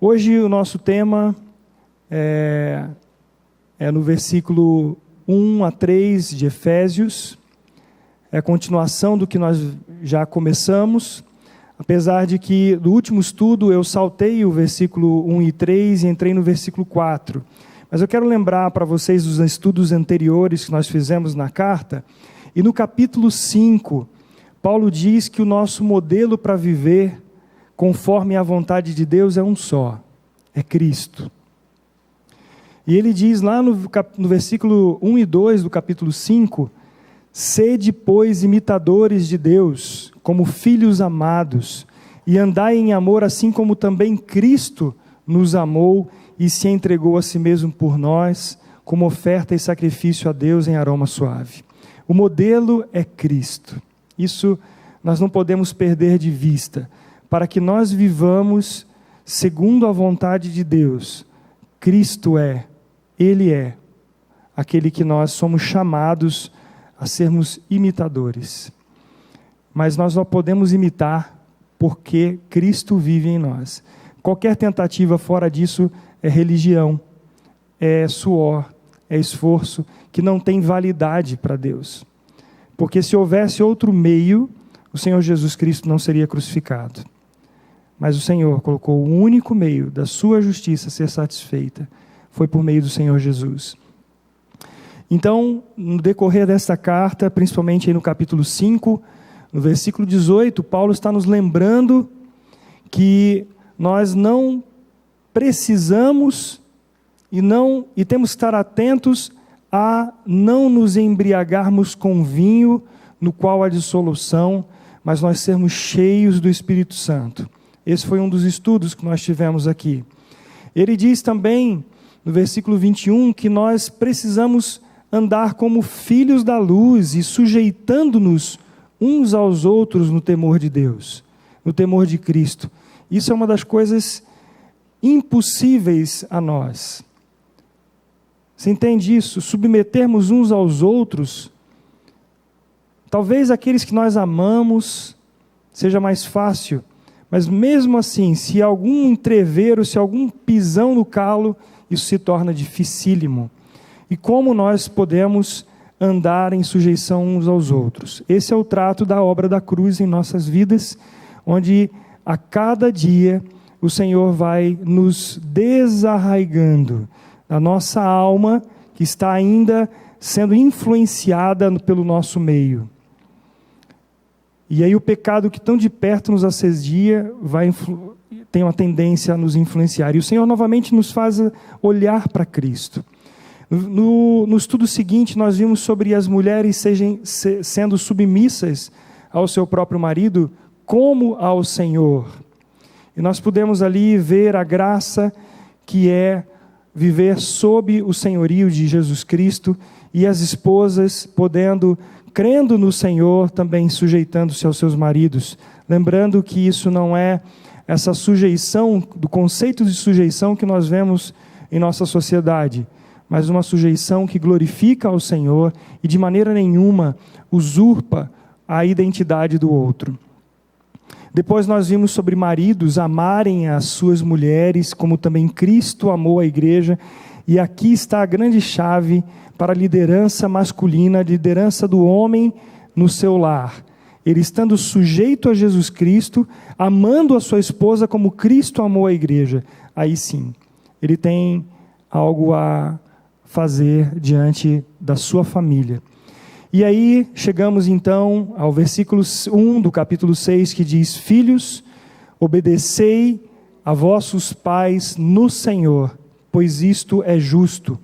Hoje o nosso tema é no versículo 1 a 3 de Efésios. É a continuação do que nós já começamos, apesar de que no último estudo eu saltei o versículo 1 e 3 e entrei no versículo 4. Mas eu quero lembrar para vocês dos estudos anteriores que nós fizemos na carta, e no capítulo 5, Paulo diz que o nosso modelo para viver conforme a vontade de Deus é um só, é Cristo. E ele diz lá no versículo 1 e 2 do capítulo 5, sede, pois, imitadores de Deus, como filhos amados, e andai em amor, assim como também Cristo nos amou e se entregou a si mesmo por nós, como oferta e sacrifício a Deus em aroma suave. O modelo é Cristo. Isso nós não podemos perder de vista. Para que nós vivamos segundo a vontade de Deus, Cristo Ele é aquele que nós somos chamados a sermos imitadores. Mas nós só podemos imitar porque Cristo vive em nós. Qualquer tentativa fora disso é religião, é suor, é esforço que não tem validade para Deus. Porque se houvesse outro meio, o Senhor Jesus Cristo não seria crucificado. Mas o Senhor colocou o único meio da sua justiça ser satisfeita, foi por meio do Senhor Jesus. Então, no decorrer desta carta, principalmente aí no capítulo 5, no versículo 18, Paulo está nos lembrando que nós não precisamos e temos que estar atentos a não nos embriagarmos com vinho, no qual há dissolução, mas nós sermos cheios do Espírito Santo. Esse foi um dos estudos que nós tivemos aqui. Ele diz também, no versículo 21, que nós precisamos andar como filhos da luz e sujeitando-nos uns aos outros no temor de Deus, no temor de Cristo. Isso é uma das coisas impossíveis a nós. Você entende isso? Submetermos uns aos outros, talvez aqueles que nós amamos, seja mais fácil. Mas mesmo assim, se algum entrevero, se algum pisão no calo, isso se torna dificílimo. E como nós podemos andar em sujeição uns aos outros? Esse é o trato da obra da cruz em nossas vidas, onde a cada dia o Senhor vai nos desarraigando da nossa alma, que está ainda sendo influenciada pelo nosso meio. E aí o pecado que tão de perto nos assedia tem uma tendência a nos influenciar. E o Senhor novamente nos faz olhar para Cristo. No estudo seguinte, nós vimos sobre as mulheres sendo submissas ao seu próprio marido, como ao Senhor. E nós pudemos ali ver a graça que é viver sob o senhorio de Jesus Cristo, e as esposas crendo no Senhor, também sujeitando-se aos seus maridos. Lembrando que isso não é essa sujeição, do conceito de sujeição que nós vemos em nossa sociedade, mas uma sujeição que glorifica ao Senhor e de maneira nenhuma usurpa a identidade do outro. Depois nós vimos sobre maridos amarem as suas mulheres, como também Cristo amou a igreja, e aqui está a grande chave para a liderança masculina, a liderança do homem no seu lar. Ele estando sujeito a Jesus Cristo, amando a sua esposa como Cristo amou a igreja. Aí sim, ele tem algo a fazer diante da sua família. E aí chegamos então ao versículo 1 do capítulo 6, que diz: filhos, obedecei a vossos pais no Senhor, pois isto é justo.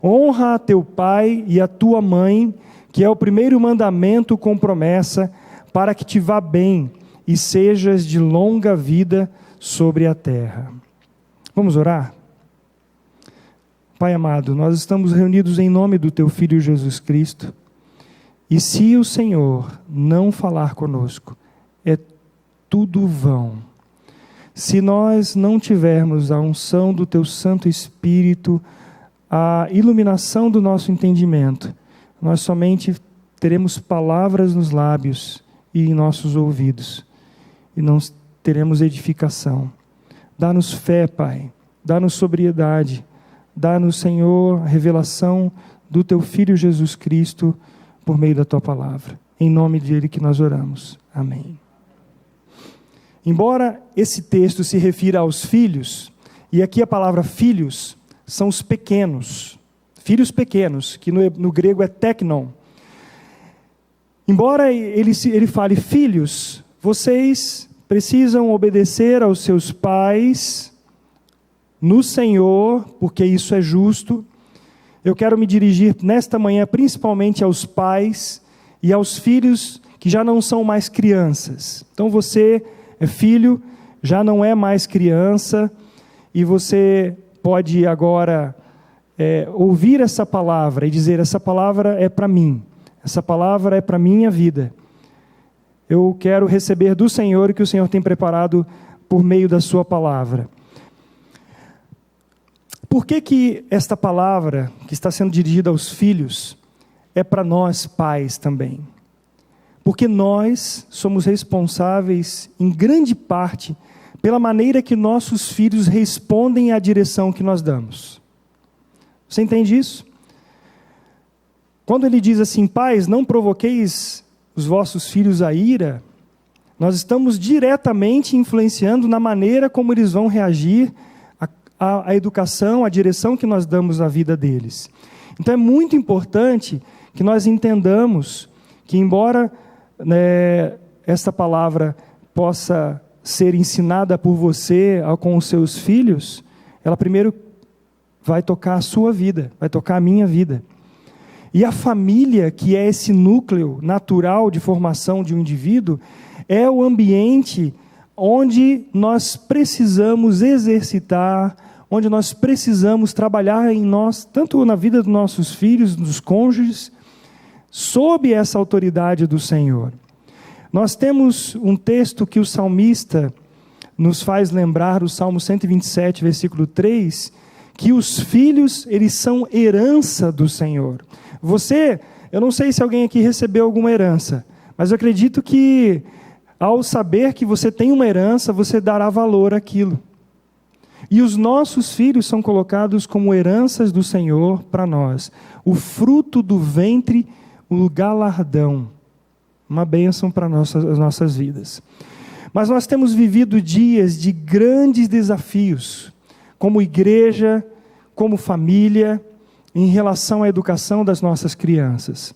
Honra a teu pai e a tua mãe, que é o primeiro mandamento com promessa, para que te vá bem e sejas de longa vida sobre a terra. Vamos orar? Pai amado, nós estamos reunidos em nome do teu Filho Jesus Cristo, e se o Senhor não falar conosco, é tudo vão. Se nós não tivermos a unção do teu Santo Espírito, a iluminação do nosso entendimento, nós somente teremos palavras nos lábios e em nossos ouvidos, e não teremos edificação. Dá-nos fé, Pai. Dá-nos sobriedade. Dá-nos, Senhor, a revelação do Teu Filho Jesus Cristo por meio da Tua palavra. Em nome dele que nós oramos. Amém. Embora esse texto se refira aos filhos, e aqui a palavra filhos são os pequenos, filhos pequenos, que no grego é teknon. Embora ele fale filhos, vocês precisam obedecer aos seus pais no Senhor, porque isso é justo. Eu quero me dirigir nesta manhã principalmente aos pais e aos filhos que já não são mais crianças. Então você é filho, já não é mais criança, e você pode agora ouvir essa palavra e dizer: essa palavra é para mim, essa palavra é para a minha vida. Eu quero receber do Senhor o que o Senhor tem preparado por meio da sua palavra. Por que esta palavra, que está sendo dirigida aos filhos, é para nós pais também? Porque nós somos responsáveis, em grande parte, pela maneira que nossos filhos respondem à direção que nós damos. Você entende isso? Quando ele diz assim: pais, não provoqueis os vossos filhos à ira, nós estamos diretamente influenciando na maneira como eles vão reagir à educação, à direção que nós damos na vida deles. Então é muito importante que nós entendamos que, embora esta palavra possa ser ensinada por você com os seus filhos, ela primeiro vai tocar a sua vida, vai tocar a minha vida. E a família, que é esse núcleo natural de formação de um indivíduo, é o ambiente onde nós precisamos exercitar, onde nós precisamos trabalhar em nós, tanto na vida dos nossos filhos, dos cônjuges, sob essa autoridade do Senhor. Nós temos um texto que o salmista nos faz lembrar, o Salmo 127, versículo 3, que os filhos, eles são herança do Senhor. Eu não sei se alguém aqui recebeu alguma herança, mas eu acredito que, ao saber que você tem uma herança, você dará valor àquilo. E os nossos filhos são colocados como heranças do Senhor para nós. O fruto do ventre, o galardão. Uma bênção para as nossas vidas. Mas nós temos vivido dias de grandes desafios, como igreja, como família, em relação à educação das nossas crianças.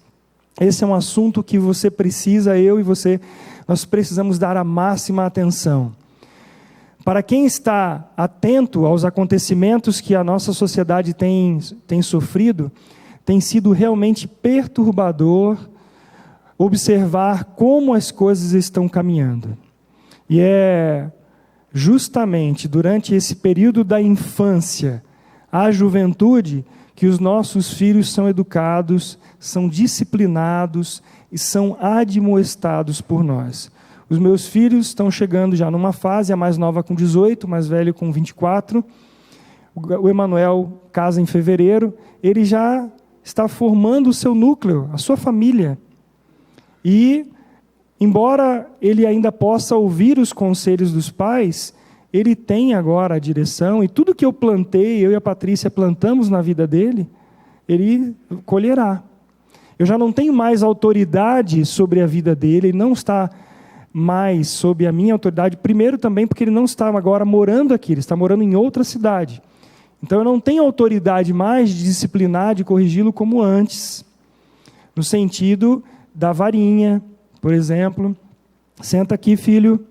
Esse é um assunto que você precisa, eu e você, nós precisamos dar a máxima atenção. Para quem está atento aos acontecimentos que a nossa sociedade tem sofrido, tem sido realmente perturbador observar como as coisas estão caminhando. E é justamente durante esse período da infância à juventude que os nossos filhos são educados, são disciplinados e são admoestados por nós. Os meus filhos estão chegando já numa fase, a mais nova com 18, o mais velho com 24. O Emanuel casa em fevereiro, ele já está formando o seu núcleo, a sua família. E, embora ele ainda possa ouvir os conselhos dos pais, ele tem agora a direção, e tudo que eu plantei, eu e a Patrícia plantamos na vida dele, ele colherá. Eu já não tenho mais autoridade sobre a vida dele, ele não está mais sob a minha autoridade, primeiro também porque ele não está agora morando aqui, ele está morando em outra cidade. Então eu não tenho autoridade mais de disciplinar, de corrigi-lo como antes, no sentido da varinha, por exemplo. Senta aqui, filho,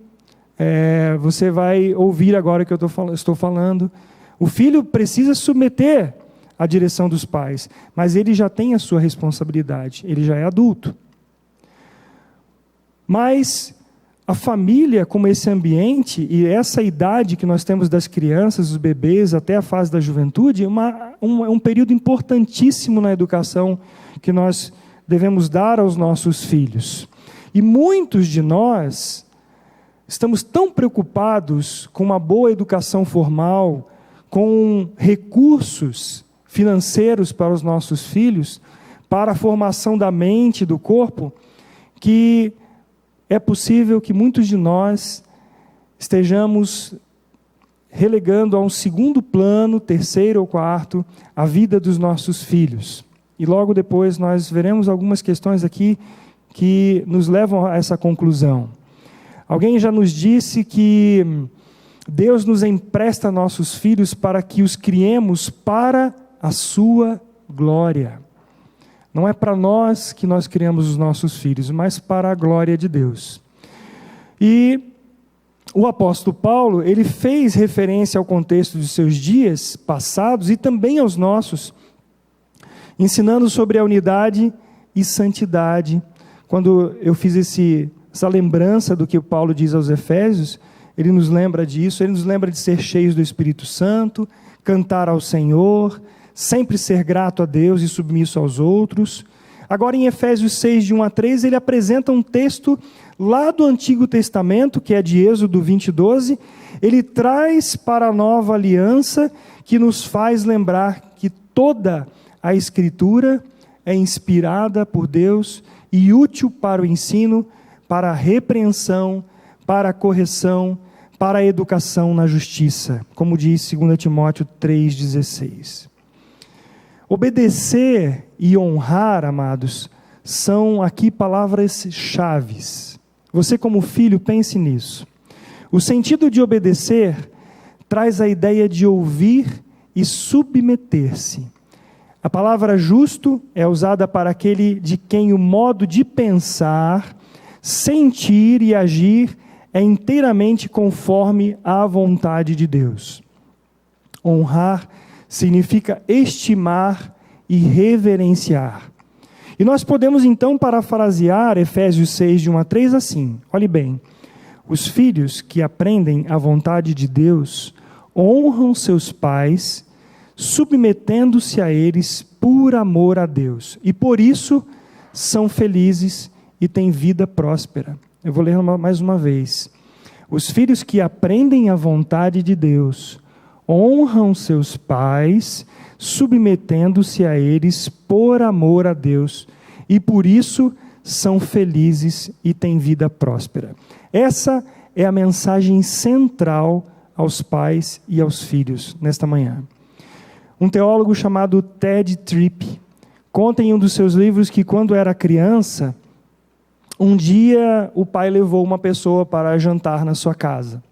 você vai ouvir agora o que eu estou falando. O filho precisa submeter à direção dos pais, mas ele já tem a sua responsabilidade, ele já é adulto. Mas a família, como esse ambiente e essa idade que nós temos das crianças, dos bebês, até a fase da juventude, é um período importantíssimo na educação que nós devemos dar aos nossos filhos. E muitos de nós estamos tão preocupados com uma boa educação formal, com recursos financeiros para os nossos filhos, para a formação da mente e do corpo, que é possível que muitos de nós estejamos relegando a um segundo plano, terceiro ou quarto, a vida dos nossos filhos. E logo depois nós veremos algumas questões aqui que nos levam a essa conclusão. Alguém já nos disse que Deus nos empresta nossos filhos para que os criemos para a sua glória. Não é para nós que nós criamos os nossos filhos, mas para a glória de Deus. E o apóstolo Paulo, ele fez referência ao contexto dos seus dias passados e também aos nossos, ensinando sobre a unidade e santidade. Quando eu fiz essa lembrança do que o Paulo diz aos Efésios, ele nos lembra disso, ele nos lembra de ser cheios do Espírito Santo, cantar ao Senhor, sempre ser grato a Deus e submisso aos outros. Agora em Efésios 6, de 1 a 3, ele apresenta um texto lá do Antigo Testamento, que é de Êxodo 20:12, ele traz para a nova aliança, que nos faz lembrar que toda a Escritura é inspirada por Deus e útil para o ensino, para a repreensão, para a correção, para a educação na justiça, como diz 2 Timóteo 3,16. Obedecer e honrar, amados, são aqui palavras-chaves. Você, como filho, pense nisso. O sentido de obedecer traz a ideia de ouvir e submeter-se. A palavra justo é usada para aquele de quem o modo de pensar, sentir e agir é inteiramente conforme à vontade de Deus. Honrar significa estimar e reverenciar. E nós podemos então parafrasear Efésios 6, de 1 a 3 assim. Olhe bem, os filhos que aprendem a vontade de Deus honram seus pais, submetendo-se a eles por amor a Deus. E por isso são felizes e têm vida próspera. Eu vou ler mais uma vez. Os filhos que aprendem a vontade de Deus honram seus pais, submetendo-se a eles por amor a Deus, e por isso são felizes e têm vida próspera. Essa é a mensagem central aos pais e aos filhos nesta manhã. Um teólogo chamado Ted Tripp conta em um dos seus livros que quando era criança, um dia o pai levou uma pessoa para jantar na sua casa.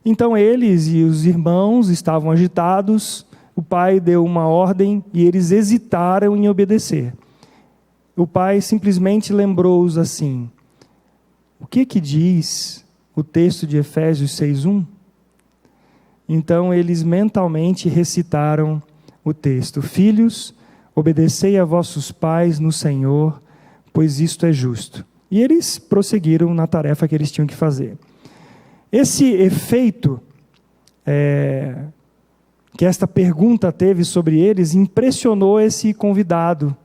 Então eles e os irmãos estavam agitados, o pai deu uma ordem e eles hesitaram em obedecer. O pai simplesmente lembrou-os assim: o que diz o texto de Efésios 6:1? Então eles mentalmente recitaram o texto: filhos, obedecei a vossos pais no Senhor, pois isto é justo. E eles prosseguiram na tarefa que eles tinham que fazer. Esse efeito que esta pergunta teve sobre eles impressionou esse convidado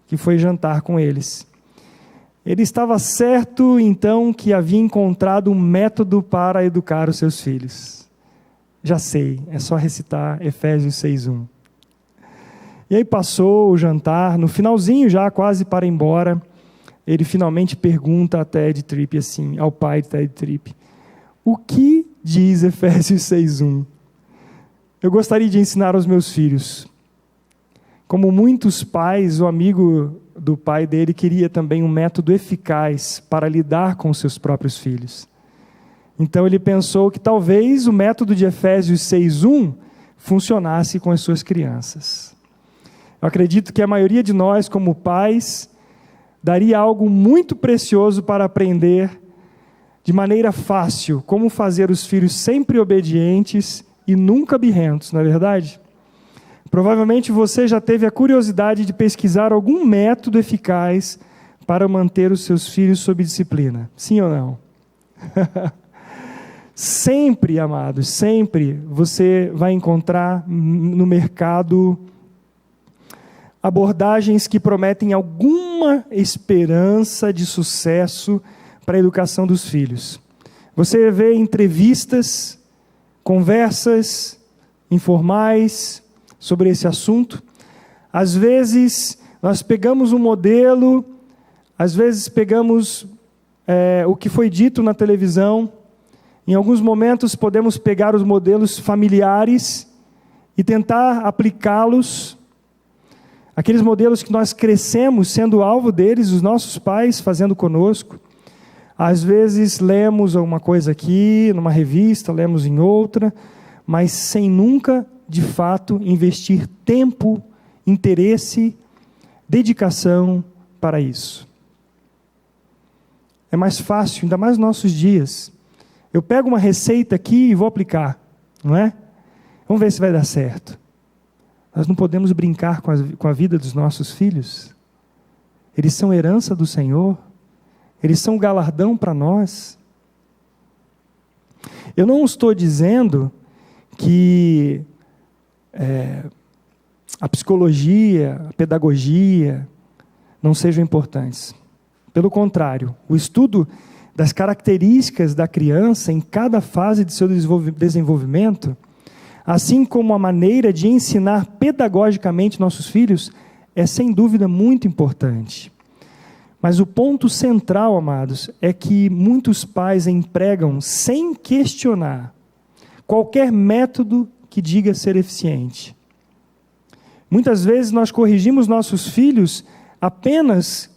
que foi jantar com eles. Ele estava certo, então, que havia encontrado um método para educar os seus filhos. Já sei, é só recitar Efésios 6:1. E aí passou o jantar, no finalzinho já, quase para ir embora, ele finalmente pergunta a Ted Tripp assim, ao pai de Ted Tripp: o que diz Efésios 6:1? Eu gostaria de ensinar aos meus filhos. Como muitos pais, o amigo do pai dele queria também um método eficaz para lidar com seus próprios filhos. Então ele pensou que talvez o método de Efésios 6:1 funcionasse com as suas crianças. Eu acredito que a maioria de nós, como pais, daria algo muito precioso para aprender de maneira fácil como fazer os filhos sempre obedientes e nunca birrentos, não é verdade? Provavelmente você já teve a curiosidade de pesquisar algum método eficaz para manter os seus filhos sob disciplina. Sim ou não? Sempre, amados, sempre você vai encontrar no mercado abordagens que prometem alguma esperança de sucesso para a educação dos filhos. Você vê entrevistas, conversas informais sobre esse assunto. Às vezes nós pegamos um modelo, às vezes pegamos o que foi dito na televisão Em alguns momentos podemos pegar os modelos familiares e tentar aplicá-los, aqueles modelos que nós crescemos sendo alvo deles, os nossos pais fazendo conosco. Às vezes lemos alguma coisa aqui, numa revista, lemos em outra, mas sem nunca, de fato, investir tempo, interesse, dedicação para isso. É mais fácil, ainda mais nos nossos dias. Eu pego uma receita aqui e vou aplicar, não é? Vamos ver se vai dar certo. Nós não podemos brincar com a vida dos nossos filhos. Eles são herança do Senhor. Eles são galardão para nós. Eu não estou dizendo que a psicologia, a pedagogia não sejam importantes. Pelo contrário, o estudo das características da criança em cada fase de seu desenvolvimento, assim como a maneira de ensinar pedagogicamente nossos filhos, é sem dúvida muito importante. Mas o ponto central, amados, é que muitos pais empregam, sem questionar, qualquer método que diga ser eficiente. Muitas vezes nós corrigimos nossos filhos apenas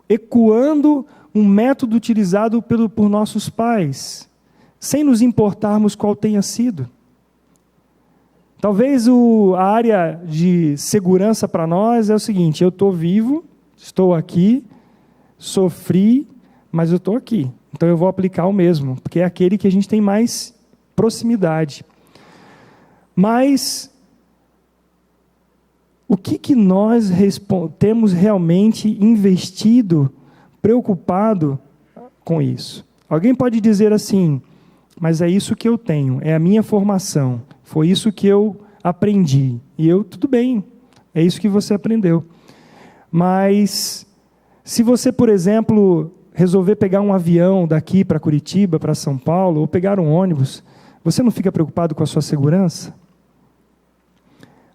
ecoando um método utilizado por nossos pais, sem nos importarmos qual tenha sido. Talvez a área de segurança para nós é o seguinte: eu estou vivo, estou aqui, sofri, mas eu estou aqui. Então eu vou aplicar o mesmo, porque é aquele que a gente tem mais proximidade. Mas o que nós temos realmente investido, preocupado com isso? Alguém pode dizer assim: mas é isso que eu tenho, é a minha formação, foi isso que eu aprendi. E tudo bem, é isso que você aprendeu. Mas se você, por exemplo, resolver pegar um avião daqui para Curitiba, para São Paulo, ou pegar um ônibus, você não fica preocupado com a sua segurança?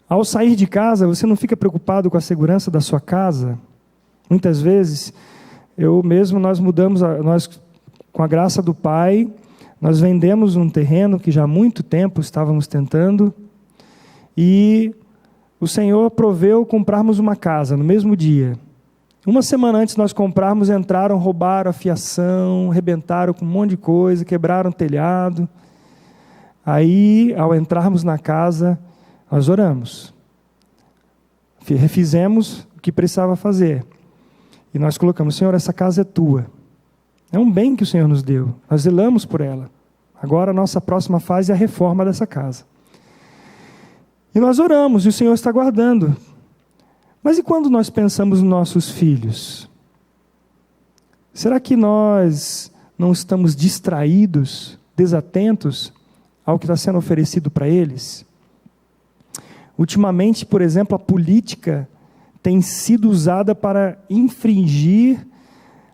Ao sair de casa, você não fica preocupado com a segurança da sua casa? Muitas vezes, nós mudamos, com a graça do Pai, nós vendemos um terreno que já há muito tempo estávamos tentando, e o Senhor proveu comprarmos uma casa no mesmo dia. Uma semana antes nós comprarmos, entraram, roubaram a fiação, arrebentaram com um monte de coisa, quebraram o telhado. Aí, ao entrarmos na casa, nós oramos. Refizemos o que precisava fazer. E nós colocamos: Senhor, essa casa é tua. É um bem que o Senhor nos deu. Nós zelamos por ela. Agora a nossa próxima fase é a reforma dessa casa. E nós oramos, e o Senhor está guardando. Mas e quando nós pensamos nos nossos filhos? Será que nós não estamos distraídos, desatentos ao que está sendo oferecido para eles? Ultimamente, por exemplo, a política tem sido usada para infringir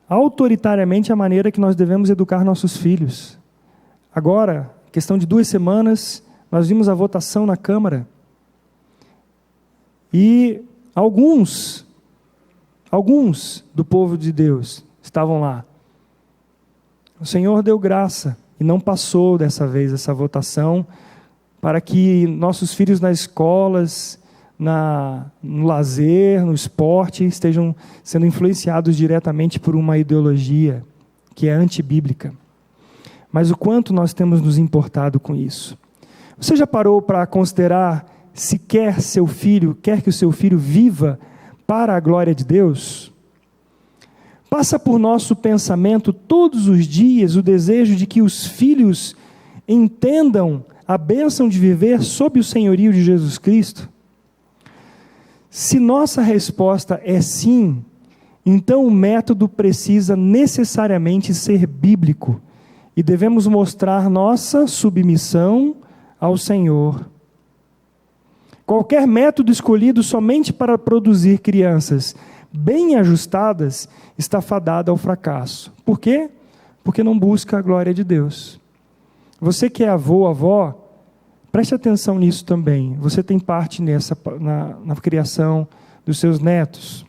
autoritariamente a maneira que nós devemos educar nossos filhos. Agora, questão de 2 semanas, nós vimos a votação na Câmara. E alguns do povo de Deus estavam lá. O Senhor deu graça e não passou dessa vez essa votação, para que nossos filhos nas escolas, no lazer, no esporte, estejam sendo influenciados diretamente por uma ideologia que é antibíblica. Mas o quanto nós temos nos importado com isso? Você já parou para considerar se quer que o seu filho viva para a glória de Deus? Passa por nosso pensamento todos os dias o desejo de que os filhos entendam a bênção de viver sob o senhorio de Jesus Cristo? Se nossa resposta é sim, então o método precisa necessariamente ser bíblico e devemos mostrar nossa submissão ao Senhor. Qualquer método escolhido somente para produzir crianças bem ajustadas está fadado ao fracasso. Por quê? Porque não busca a glória de Deus. Você que é avô, avó, preste atenção nisso também. Você tem parte na criação dos seus netos.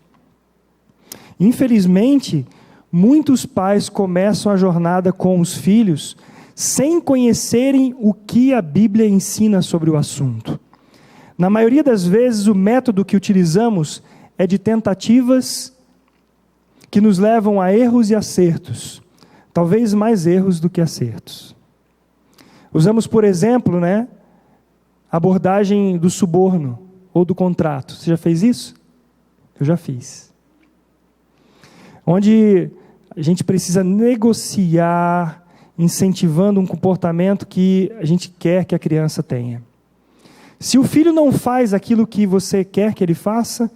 Infelizmente, muitos pais começam a jornada com os filhos sem conhecerem o que a Bíblia ensina sobre o assunto. Na maioria das vezes, o método que utilizamos é de tentativas que nos levam a erros e acertos, talvez mais erros do que acertos. Usamos, por exemplo, a abordagem do suborno ou do contrato. Você já fez isso? Eu já fiz. Onde a gente precisa negociar, incentivando um comportamento que a gente quer que a criança tenha. Se o filho não faz aquilo que você quer que ele faça,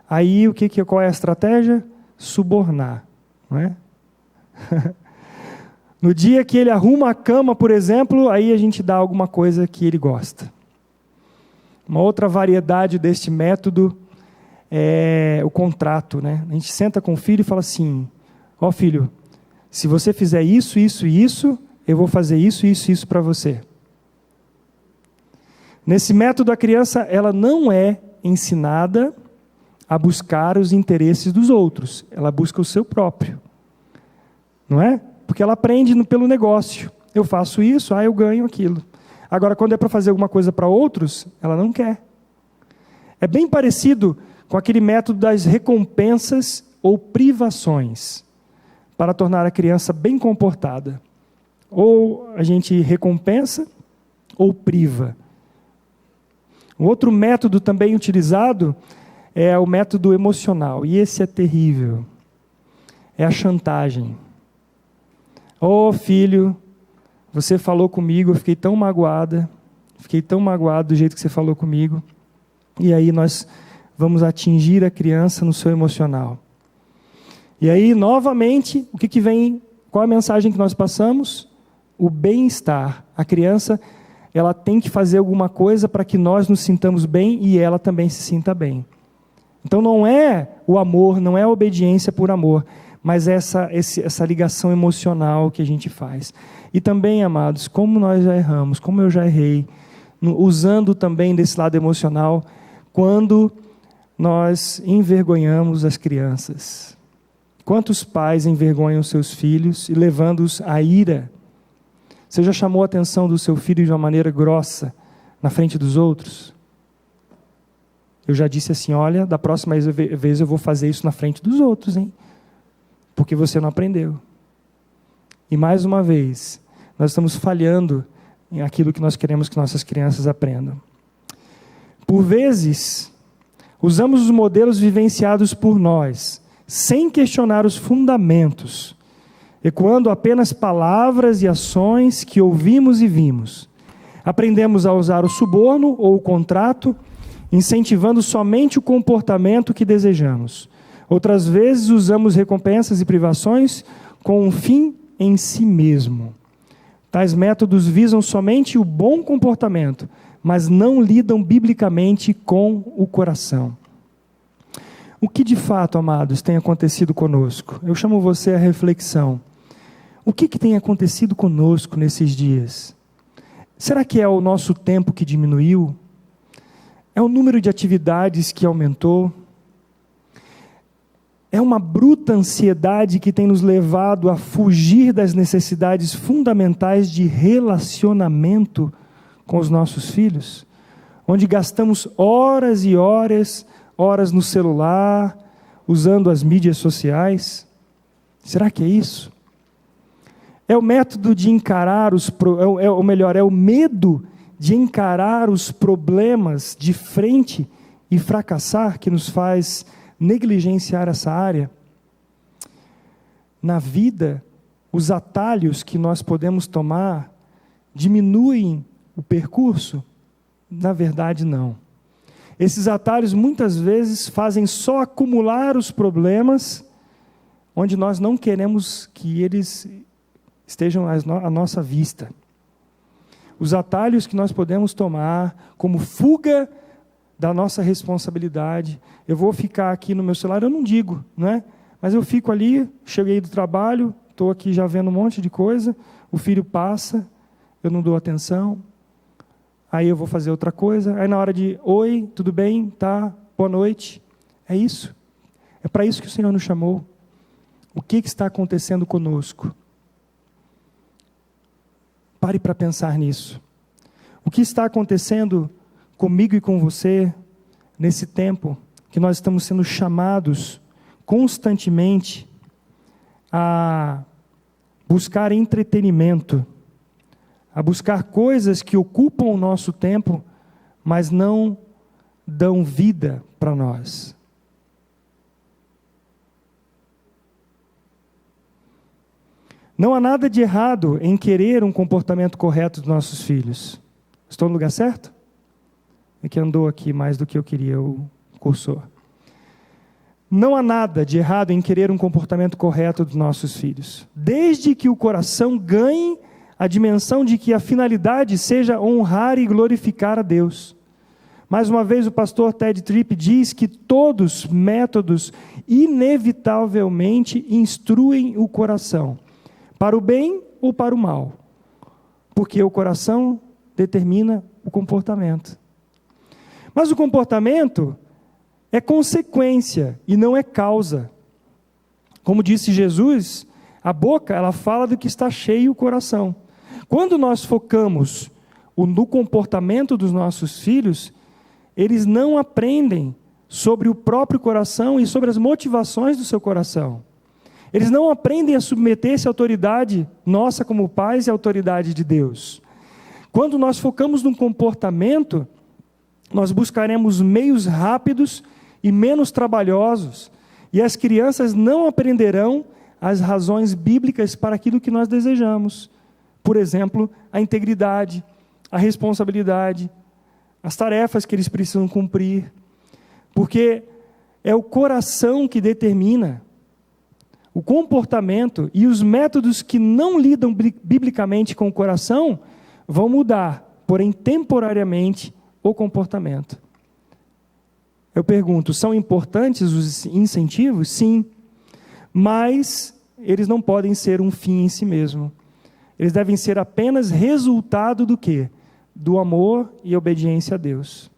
aí qual é a estratégia? Subornar, não é? No dia que ele arruma a cama, por exemplo, aí a gente dá alguma coisa que ele gosta. Uma outra variedade deste método é o contrato, A gente senta com o filho e fala assim: ó filho, se você fizer isso, isso e isso, eu vou fazer isso, isso e isso para você. Nesse método, a criança ela não é ensinada a buscar os interesses dos outros. Ela busca o seu próprio. Não é? Porque ela aprende pelo negócio. Eu faço isso, eu ganho aquilo. Agora, quando é para fazer alguma coisa para outros, ela não quer. É bem parecido com aquele método das recompensas ou privações, para tornar a criança bem comportada. Ou a gente recompensa, ou priva. Um outro método também utilizado é o método emocional, e esse é terrível. É a chantagem. Ô filho, você falou comigo, eu fiquei tão magoado do jeito que você falou comigo, e aí nós vamos atingir a criança no seu emocional. E aí, novamente, o que vem? Qual a mensagem que nós passamos? O bem-estar. A criança, ela tem que fazer alguma coisa para que nós nos sintamos bem e ela também se sinta bem. Então não é o amor, não é a obediência por amor, mas essa ligação emocional que a gente faz. E também, amados, como nós já erramos, como eu já errei, usando também desse lado emocional, quando nós envergonhamos as crianças. Quantos pais envergonham seus filhos e levando-os à ira? Você já chamou a atenção do seu filho de uma maneira grossa na frente dos outros? Eu já disse assim: olha, da próxima vez eu vou fazer isso na frente dos outros, hein? Porque você não aprendeu. E mais uma vez, nós estamos falhando em aquilo que nós queremos que nossas crianças aprendam. Por vezes, usamos os modelos vivenciados por nós, sem questionar os fundamentos, ecoando apenas palavras e ações que ouvimos e vimos. Aprendemos a usar o suborno ou o contrato, incentivando somente o comportamento que desejamos. Outras vezes usamos recompensas e privações com um fim em si mesmo. Tais métodos visam somente o bom comportamento, mas não lidam biblicamente com o coração. O que de fato, amados, tem acontecido conosco? Eu chamo você à reflexão. O que tem acontecido conosco nesses dias? Será que é o nosso tempo que diminuiu? É o número de atividades que aumentou? É uma bruta ansiedade que tem nos levado a fugir das necessidades fundamentais de relacionamento com os nossos filhos? Onde gastamos horas e horas no celular, usando as mídias sociais? Será que é isso? É o método de encarar é o medo de encarar os problemas de frente e fracassar que nos faz negligenciar essa área? Na vida, os atalhos que nós podemos tomar diminuem o percurso? Na verdade, não. Esses atalhos muitas vezes fazem só acumular os problemas, onde nós não queremos que eles estejam à nossa vista. Os atalhos que nós podemos tomar como fuga da nossa responsabilidade. Eu vou ficar aqui no meu celular, eu não digo, mas eu fico ali, cheguei do trabalho, estou aqui já vendo um monte de coisa, o filho passa, eu não dou atenção, aí eu vou fazer outra coisa, aí na hora de, oi, tudo bem, tá, boa noite, é isso, é para isso que o Senhor nos chamou. O que está acontecendo conosco? Pare para pensar nisso. O que está acontecendo comigo e com você nesse tempo que nós estamos sendo chamados constantemente a buscar entretenimento, a buscar coisas que ocupam o nosso tempo, mas não dão vida para nós. Não há nada de errado em querer um comportamento correto dos nossos filhos. Estou no lugar certo? É que andou aqui mais do que eu queria o cursor. Não há nada de errado em querer um comportamento correto dos nossos filhos, desde que o coração ganhe a dimensão de que a finalidade seja honrar e glorificar a Deus. Mais uma vez, o pastor Ted Tripp diz que todos os métodos inevitavelmente instruem o coração, para o bem ou para o mal, porque o coração determina o comportamento. Mas o comportamento é consequência e não é causa. Como disse Jesus, a boca, ela fala do que está cheio o coração. Quando nós focamos no comportamento dos nossos filhos, eles não aprendem sobre o próprio coração e sobre as motivações do seu coração. Eles não aprendem a submeter-se à autoridade nossa como pais e à autoridade de Deus. Quando nós focamos no comportamento, nós buscaremos meios rápidos e menos trabalhosos, e as crianças não aprenderão as razões bíblicas para aquilo que nós desejamos. Por exemplo, a integridade, a responsabilidade, as tarefas que eles precisam cumprir, porque é o coração que determina o comportamento, e os métodos que não lidam biblicamente com o coração vão mudar, porém temporariamente, o comportamento. Eu pergunto, são importantes os incentivos? Sim, mas eles não podem ser um fim em si mesmo. Eles devem ser apenas resultado do quê? Do amor e obediência a Deus.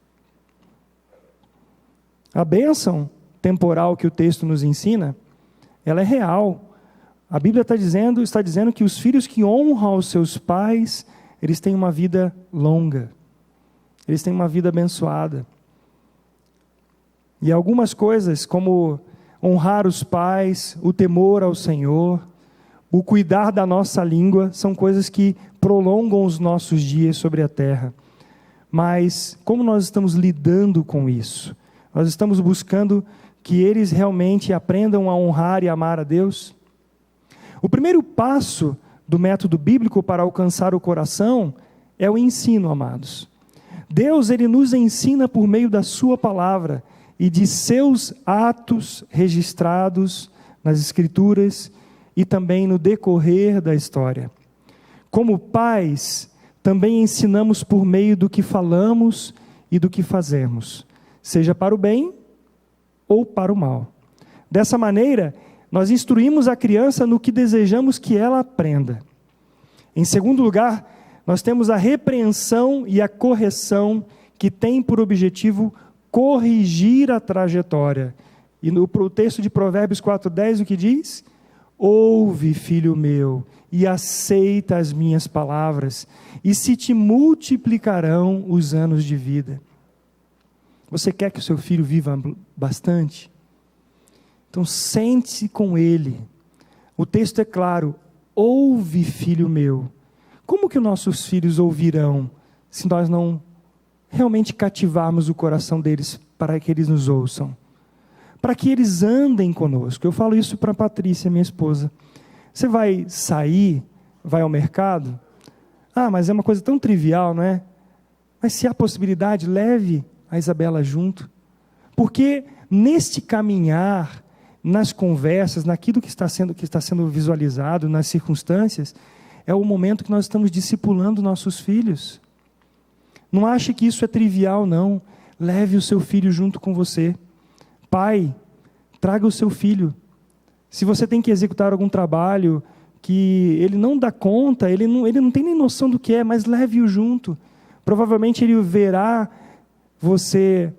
A bênção temporal que o texto nos ensina, ela é real. A Bíblia está dizendo que os filhos que honram os seus pais, eles têm uma vida longa. Eles têm uma vida abençoada. E algumas coisas, como honrar os pais, o temor ao Senhor, o cuidar da nossa língua, são coisas que prolongam os nossos dias sobre a terra. Mas como nós estamos lidando com isso? Nós estamos buscando que eles realmente aprendam a honrar e amar a Deus? O primeiro passo do método bíblico para alcançar o coração é o ensino, amados. Deus, Ele nos ensina por meio da sua palavra e de seus atos registrados nas Escrituras e também no decorrer da história. Como pais, também ensinamos por meio do que falamos e do que fazemos, seja para o bem ou para o mal. Dessa maneira, nós instruímos a criança no que desejamos que ela aprenda. Em segundo lugar, nós temos a repreensão e a correção, que tem por objetivo corrigir a trajetória. E no texto de Provérbios 4:10, o que diz? Ouve, filho meu, e aceita as minhas palavras, e se te multiplicarão os anos de vida. Você quer que o seu filho viva bastante? Então sente-se com ele. O texto é claro: ouve, filho meu. Como que nossos filhos ouvirão se nós não realmente cativarmos o coração deles para que eles nos ouçam? Para que eles andem conosco. Eu falo isso para a Patrícia, minha esposa. Você vai sair, vai ao mercado? Ah, mas é uma coisa tão trivial, não é? Mas se há possibilidade, leve a Isabela junto. Porque neste caminhar, nas conversas, naquilo que está sendo visualizado, nas circunstâncias, é o momento que nós estamos discipulando nossos filhos. Não ache que isso é trivial, não. Leve o seu filho junto com você. Pai, traga o seu filho. Se você tem que executar algum trabalho que ele não dá conta, ele não tem nem noção do que é, mas leve-o junto. Provavelmente ele verá você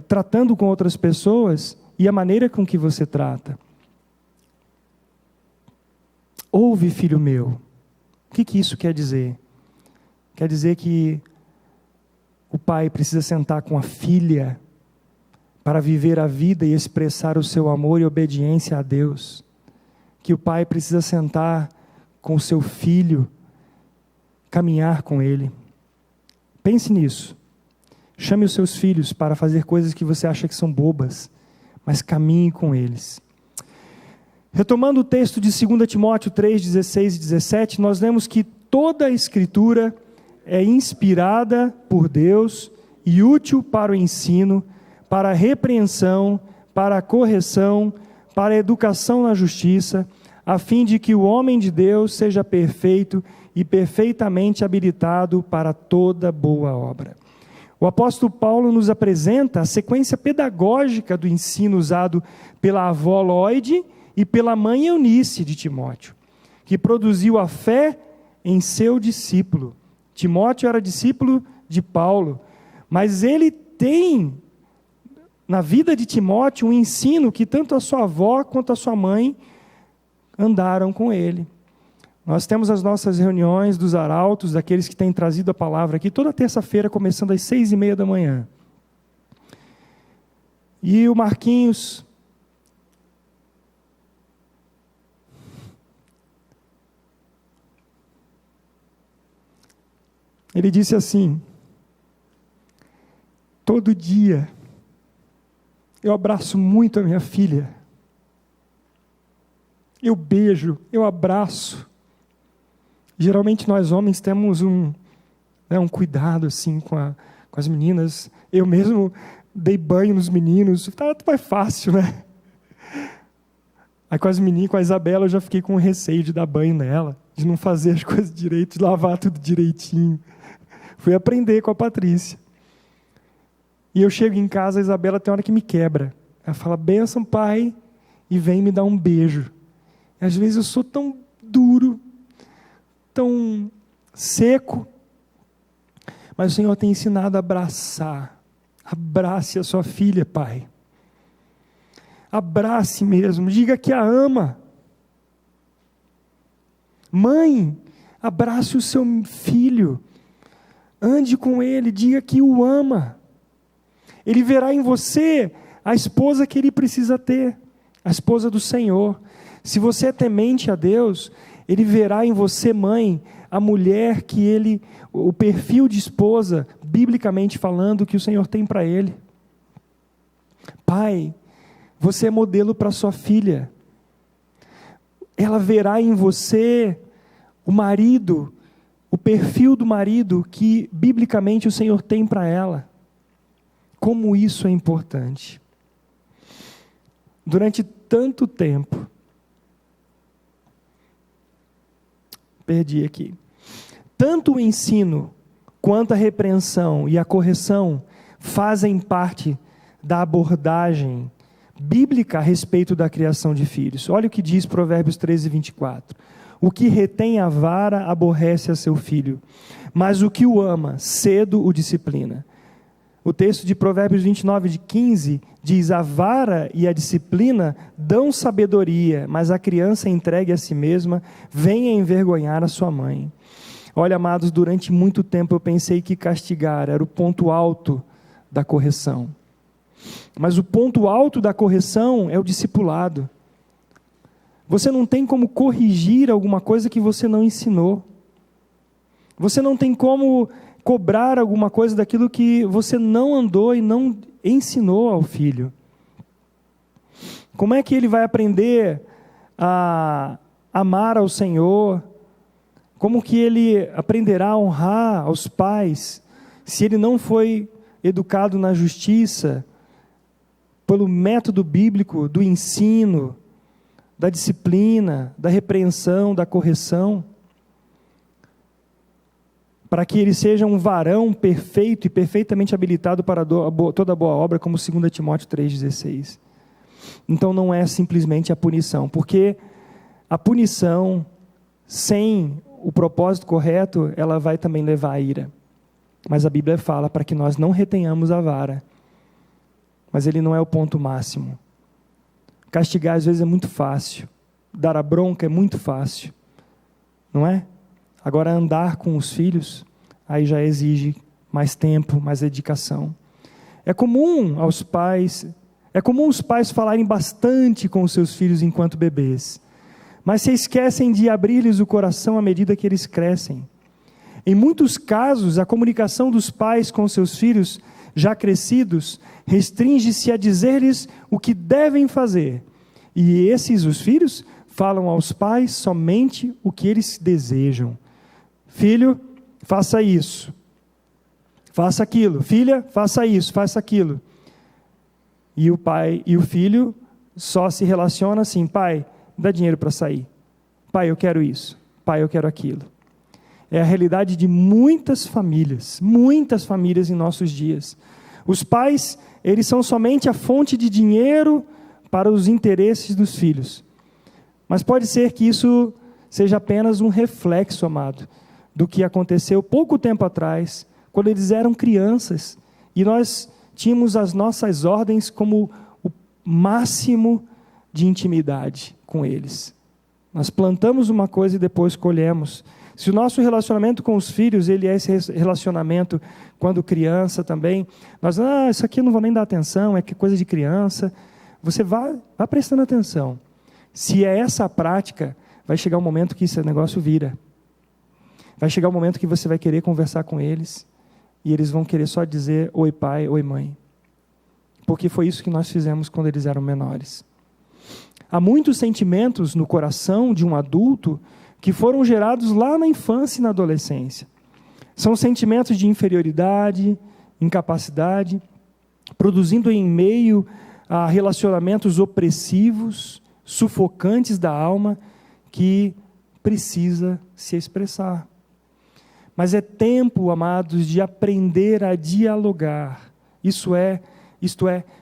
tratando com outras pessoas e a maneira com que você trata. Ouve, filho meu. O que isso quer dizer? Quer dizer que o pai precisa sentar com a filha para viver a vida e expressar o seu amor e obediência a Deus. Que o pai precisa sentar com o seu filho, caminhar com ele. Pense nisso. Chame os seus filhos para fazer coisas que você acha que são bobas, mas caminhe com eles. Retomando o texto de 2 Timóteo 3, 16 e 17, nós lemos que toda a Escritura é inspirada por Deus e útil para o ensino, para a repreensão, para a correção, para a educação na justiça, a fim de que o homem de Deus seja perfeito e perfeitamente habilitado para toda boa obra. O apóstolo Paulo nos apresenta a sequência pedagógica do ensino usado pela avó Lóide e pela mãe Eunice de Timóteo, que produziu a fé em seu discípulo. Timóteo era discípulo de Paulo, mas ele tem na vida de Timóteo um ensino que tanto a sua avó quanto a sua mãe andaram com ele. Nós temos as nossas reuniões dos arautos, daqueles que têm trazido a palavra aqui, toda terça-feira, começando às 6:30 da manhã. E o Marquinhos, ele disse assim: todo dia eu abraço muito a minha filha, eu beijo, eu abraço. Geralmente nós homens temos um cuidado assim com as meninas. Eu mesmo dei banho nos meninos, tá mais fácil, né? Aí com as meninas, com a Isabela, eu já fiquei com receio de dar banho nela, de não fazer as coisas direito, de lavar tudo direitinho. Fui aprender com a Patrícia. E eu chego em casa, a Isabela tem hora que me quebra. Ela fala: bênção, pai, e vem me dar um beijo. E às vezes eu sou tão duro, tão seco, mas o Senhor tem ensinado a abraçar. Abrace a sua filha, pai. Abrace mesmo, diga que a ama. Mãe, abrace o seu filho, ande com ele, diga que o ama. Ele verá em você a esposa que ele precisa ter, a esposa do Senhor. Se você é temente a Deus, ele verá em você, mãe, a mulher que ele, o perfil de esposa, biblicamente falando, que o Senhor tem para ele. Pai, você é modelo para sua filha. Ela verá em você o marido, o perfil do marido que biblicamente o Senhor tem para ela. Como isso é importante. Durante tanto tempo, perdi aqui. Tanto o ensino quanto a repreensão e a correção fazem parte da abordagem bíblica a respeito da criação de filhos. Olha o que diz Provérbios 13, 24. O que retém a vara aborrece a seu filho, mas o que o ama, cedo o disciplina. O texto de Provérbios 29, 15 diz: a vara e a disciplina dão sabedoria, mas a criança entregue a si mesma vem a envergonhar a sua mãe. Olha, amados, durante muito tempo eu pensei que castigar era o ponto alto da correção. Mas o ponto alto da correção é o discipulado. Você não tem como corrigir alguma coisa que você não ensinou. Você não tem como cobrar alguma coisa daquilo que você não andou e não ensinou ao filho. Como é que ele vai aprender a amar ao Senhor? Como que ele aprenderá a honrar aos pais, se ele não foi educado na justiça, pelo método bíblico do ensino, da disciplina, da repreensão, da correção? Para que ele seja um varão perfeito e perfeitamente habilitado para toda boa obra, como 2 Timóteo 3,16. Então não é simplesmente a punição, porque a punição, sem o propósito correto, ela vai também levar à ira. Mas a Bíblia fala para que nós não retenhamos a vara. Mas ele não é o ponto máximo. Castigar às vezes é muito fácil. Dar a bronca é muito fácil. Não é? Agora, andar com os filhos, aí já exige mais tempo, mais dedicação. É comum os pais falarem bastante com os seus filhos enquanto bebês, mas se esquecem de abrir-lhes o coração à medida que eles crescem. Em muitos casos, a comunicação dos pais com seus filhos, já crescidos, restringe-se a dizer-lhes o que devem fazer. E os filhos, falam aos pais somente o que eles desejam. Filho, faça isso. Faça aquilo. Filha, faça isso, faça aquilo. E o pai e o filho só se relacionam assim: pai, dá dinheiro para sair. Pai, eu quero isso. Pai, eu quero aquilo. É a realidade de muitas famílias em nossos dias. Os pais, eles são somente a fonte de dinheiro para os interesses dos filhos. Mas pode ser que isso seja apenas um reflexo, amado, do que aconteceu pouco tempo atrás, quando eles eram crianças, e nós tínhamos as nossas ordens como o máximo de intimidade com eles. Nós plantamos uma coisa e depois colhemos. Se o nosso relacionamento com os filhos, ele é esse relacionamento quando criança também, nós, isso aqui eu não vou nem dar atenção, é que coisa de criança. Você vá prestando atenção. Se é essa a prática, vai chegar um momento que esse negócio vira. Vai chegar um momento que você vai querer conversar com eles, e eles vão querer só dizer, oi pai, oi mãe. Porque foi isso que nós fizemos quando eles eram menores. Há muitos sentimentos no coração de um adulto que foram gerados lá na infância e na adolescência. São sentimentos de inferioridade, incapacidade, produzindo em meio a relacionamentos opressivos, sufocantes da alma, que precisa se expressar. Mas é tempo, amados, de aprender a dialogar. Isto é,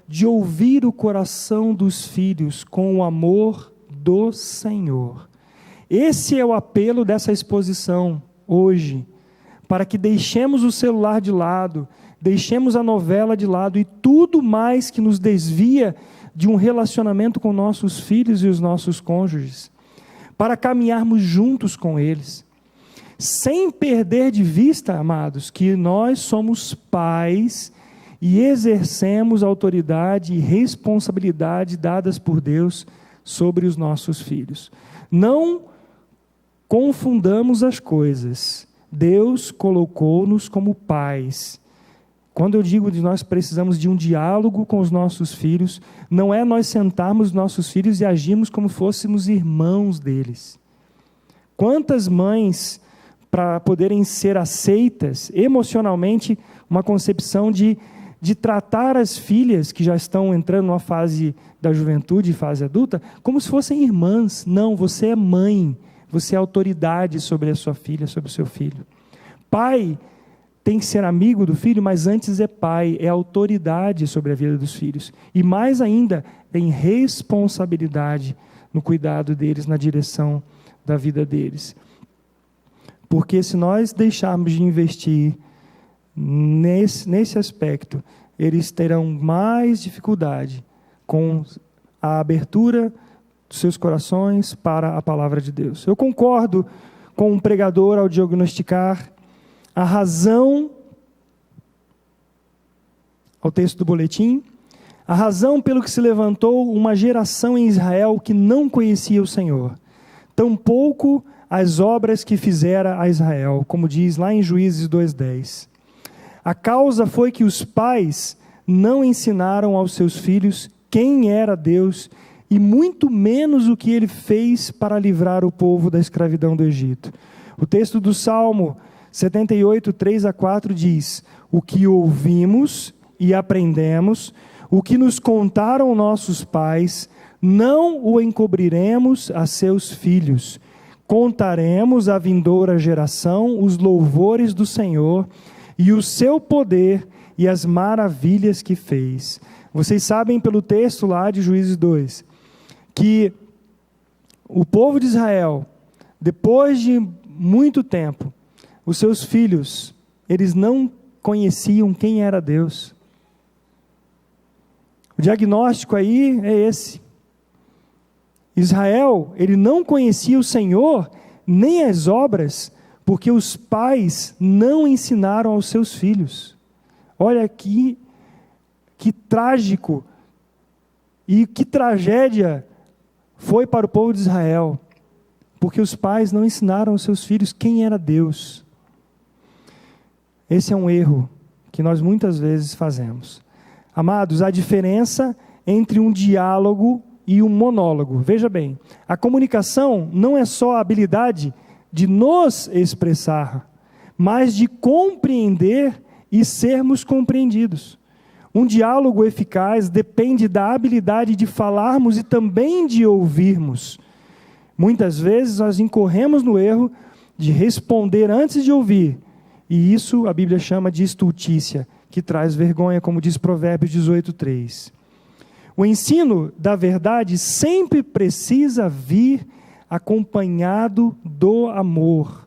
de ouvir o coração dos filhos com o amor do Senhor. Esse é o apelo dessa exposição hoje, para que deixemos o celular de lado, deixemos a novela de lado e tudo mais que nos desvia de um relacionamento com nossos filhos e os nossos cônjuges, para caminharmos juntos com eles, sem perder de vista, amados, que nós somos pais e exercemos autoridade e responsabilidade dadas por Deus sobre os nossos filhos. Não confundamos as coisas. Deus colocou-nos como pais. Quando eu digo que nós precisamos de um diálogo com os nossos filhos, não é nós sentarmos nossos filhos e agirmos como fôssemos irmãos deles. Quantas mães, para poderem ser aceitas emocionalmente, uma concepção de tratar as filhas que já estão entrando numa fase da juventude, fase adulta, como se fossem irmãs. Não, você é mãe, você é autoridade sobre a sua filha, sobre o seu filho. Pai tem que ser amigo do filho, mas antes é pai, é autoridade sobre a vida dos filhos. E mais ainda, tem responsabilidade no cuidado deles, na direção da vida deles. Porque se nós deixarmos de investir nesse aspecto, eles terão mais dificuldade com a abertura dos seus corações para a palavra de Deus. Eu concordo com o pregador ao diagnosticar a razão, ao texto do boletim, a razão pelo que se levantou uma geração em Israel que não conhecia o Senhor, tampouco as obras que fizera a Israel, como diz lá em Juízes 2:10. A causa foi que os pais não ensinaram aos seus filhos quem era Deus e muito menos o que ele fez para livrar o povo da escravidão do Egito. O texto do Salmo 78, 3-4 diz: o que ouvimos e aprendemos, o que nos contaram nossos pais, não o encobriremos a seus filhos. Contaremos à vindoura geração os louvores do Senhor e o seu poder e as maravilhas que fez. Vocês sabem pelo texto lá de Juízes 2, que o povo de Israel, depois de muito tempo, os seus filhos, eles não conheciam quem era Deus. O diagnóstico aí é esse. Israel, ele não conhecia o Senhor, nem as obras, porque os pais não ensinaram aos seus filhos. Olha que trágico e que tragédia foi para o povo de Israel, porque os pais não ensinaram aos seus filhos quem era Deus. Esse é um erro que nós muitas vezes fazemos. Amados, há diferença entre um diálogo e um monólogo. Veja bem, a comunicação não é só a habilidade de nos expressar, mas de compreender e sermos compreendidos. Um diálogo eficaz depende da habilidade de falarmos e também de ouvirmos. Muitas vezes nós incorremos no erro de responder antes de ouvir, e isso a Bíblia chama de estultícia, que traz vergonha, como diz Provérbios 18:3. O ensino da verdade sempre precisa vir acompanhado do amor.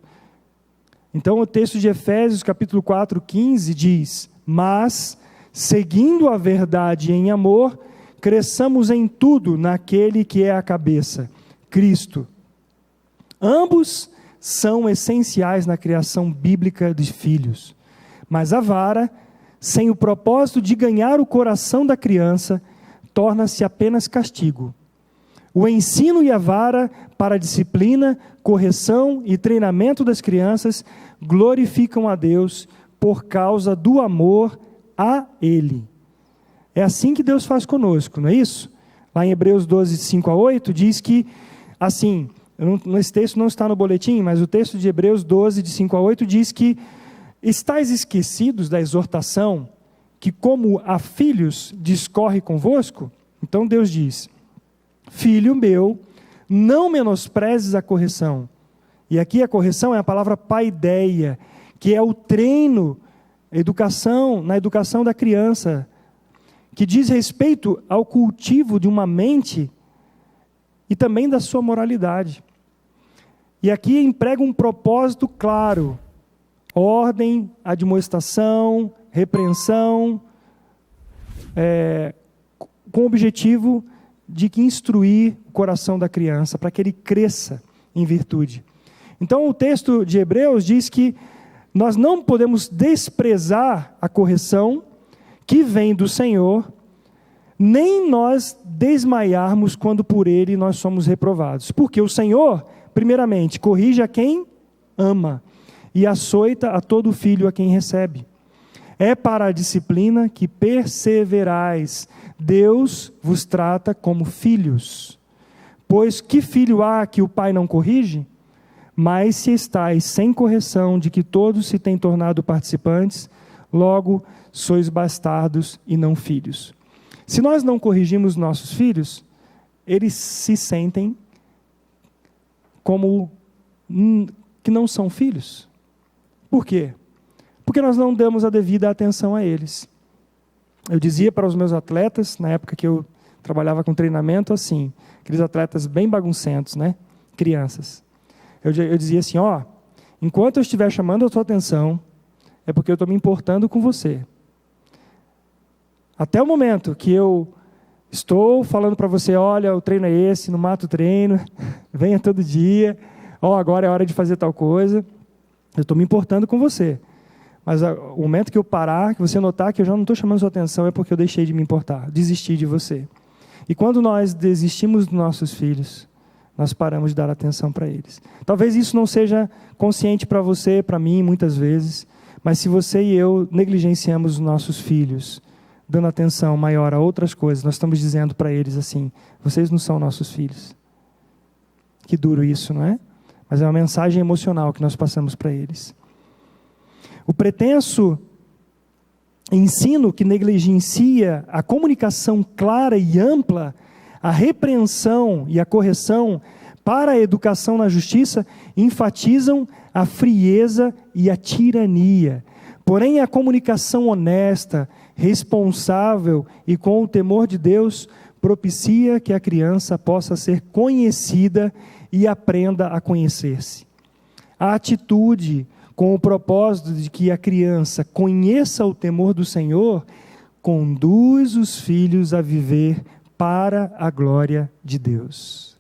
Então o texto de Efésios capítulo 4:15 diz: mas, seguindo a verdade em amor, cresçamos em tudo naquele que é a cabeça, Cristo. Ambos são essenciais na criação bíblica dos filhos, mas a vara, sem o propósito de ganhar o coração da criança, torna-se apenas castigo. O ensino e a vara para a disciplina, correção e treinamento das crianças glorificam a Deus por causa do amor a Ele. É assim que Deus faz conosco, não é isso? Lá em Hebreus 12, 5-8, diz que, assim, esse texto não está no boletim, mas o texto de Hebreus 12, de 5-8, diz que estáis esquecidos da exortação que, como a filhos, discorre convosco? Então Deus diz: filho meu, não menosprezes a correção. E aqui a correção é a palavra paideia, que é o treino, na educação da criança, que diz respeito ao cultivo de uma mente e também da sua moralidade. E aqui emprega um propósito claro: ordem, admoestação, repreensão, com o objetivo de instruir o coração da criança, para que ele cresça em virtude. Então o texto de Hebreus diz que nós não podemos desprezar a correção que vem do Senhor, nem nós desmaiarmos quando por Ele nós somos reprovados. Porque o Senhor, primeiramente, corrige a quem ama e açoita a todo filho a quem recebe. É para a disciplina que perseverais. Deus vos trata como filhos. Pois que filho há que o pai não corrige? Mas se estáis sem correção de que todos se têm tornado participantes, logo sois bastardos e não filhos. Se nós não corrigimos nossos filhos, eles se sentem como que não são filhos. Por quê? Porque nós não damos a devida atenção a eles. Eu dizia para os meus atletas, na época que eu trabalhava com treinamento, assim, aqueles atletas bem baguncentos, né? Crianças. Eu dizia assim, enquanto eu estiver chamando a tua atenção, é porque eu estou me importando com você. Até o momento que eu estou falando para você, olha, o treino é esse, não mata o treino, venha todo dia, agora é hora de fazer tal coisa, eu estou me importando com você. Mas o momento que eu parar, que você notar que eu já não estou chamando a sua atenção, é porque eu deixei de me importar, desisti de você. E quando nós desistimos dos nossos filhos, nós paramos de dar atenção para eles. Talvez isso não seja consciente para você, para mim, muitas vezes, mas se você e eu negligenciamos os nossos filhos, dando atenção maior a outras coisas, nós estamos dizendo para eles assim: vocês não são nossos filhos. Que duro isso, não é? Mas é uma mensagem emocional que nós passamos para eles. O pretenso ensino que negligencia a comunicação clara e ampla, a repreensão e a correção para a educação na justiça, enfatizam a frieza e a tirania. Porém, a comunicação honesta, responsável e com o temor de Deus propicia que a criança possa ser conhecida e aprenda a conhecer-se. A atitude com o propósito de que a criança conheça o temor do Senhor conduz os filhos a viver para a glória de Deus.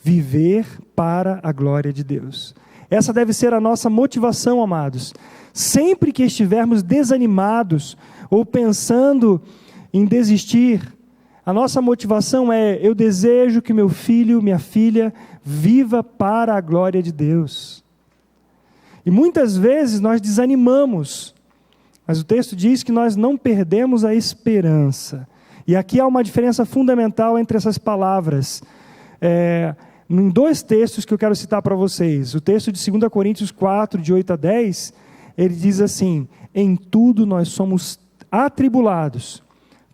Viver para a glória de Deus. Essa deve ser a nossa motivação, amados. Sempre que estivermos desanimados ou pensando em desistir, a nossa motivação é: eu desejo que meu filho, minha filha, viva para a glória de Deus. E muitas vezes nós desanimamos, mas o texto diz que nós não perdemos a esperança. E aqui há uma diferença fundamental entre essas palavras. Em 2 textos que eu quero citar para vocês. O texto de 2 Coríntios 4, de 8 a 10, ele diz assim: em tudo nós somos atribulados,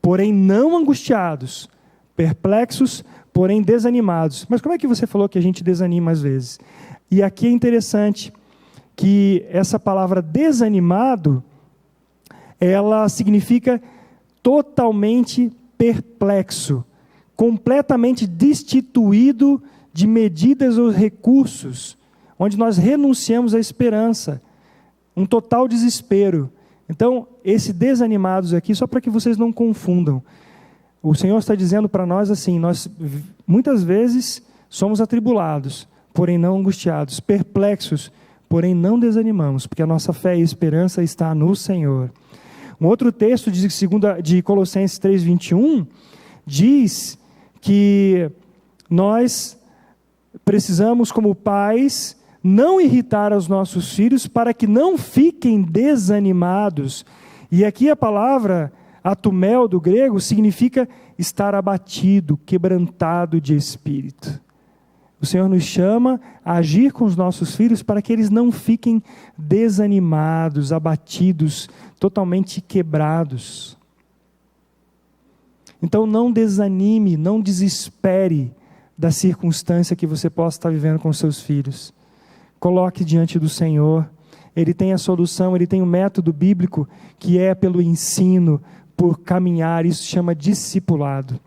porém não angustiados, perplexos, porém desanimados. Mas como é que você falou que a gente desanima às vezes? E aqui é interessante que essa palavra desanimado, ela significa totalmente perplexo, completamente destituído de medidas ou recursos, onde nós renunciamos à esperança, um total desespero. Então, esse desanimados aqui, só para que vocês não confundam, o Senhor está dizendo para nós assim: nós muitas vezes somos atribulados, porém não angustiados, perplexos, porém não desanimamos, porque a nossa fé e esperança está no Senhor. Um outro texto de Colossenses 3:21 diz que nós precisamos, como pais, não irritar os nossos filhos para que não fiquem desanimados. E aqui a palavra atumel do grego significa estar abatido, quebrantado de espírito. O Senhor nos chama a agir com os nossos filhos para que eles não fiquem desanimados, abatidos, totalmente quebrados. Então não desanime, não desespere da circunstância que você possa estar vivendo com seus filhos. Coloque diante do Senhor. Ele tem a solução, Ele tem o método bíblico, que é pelo ensino, por caminhar. Isso se chama discipulado.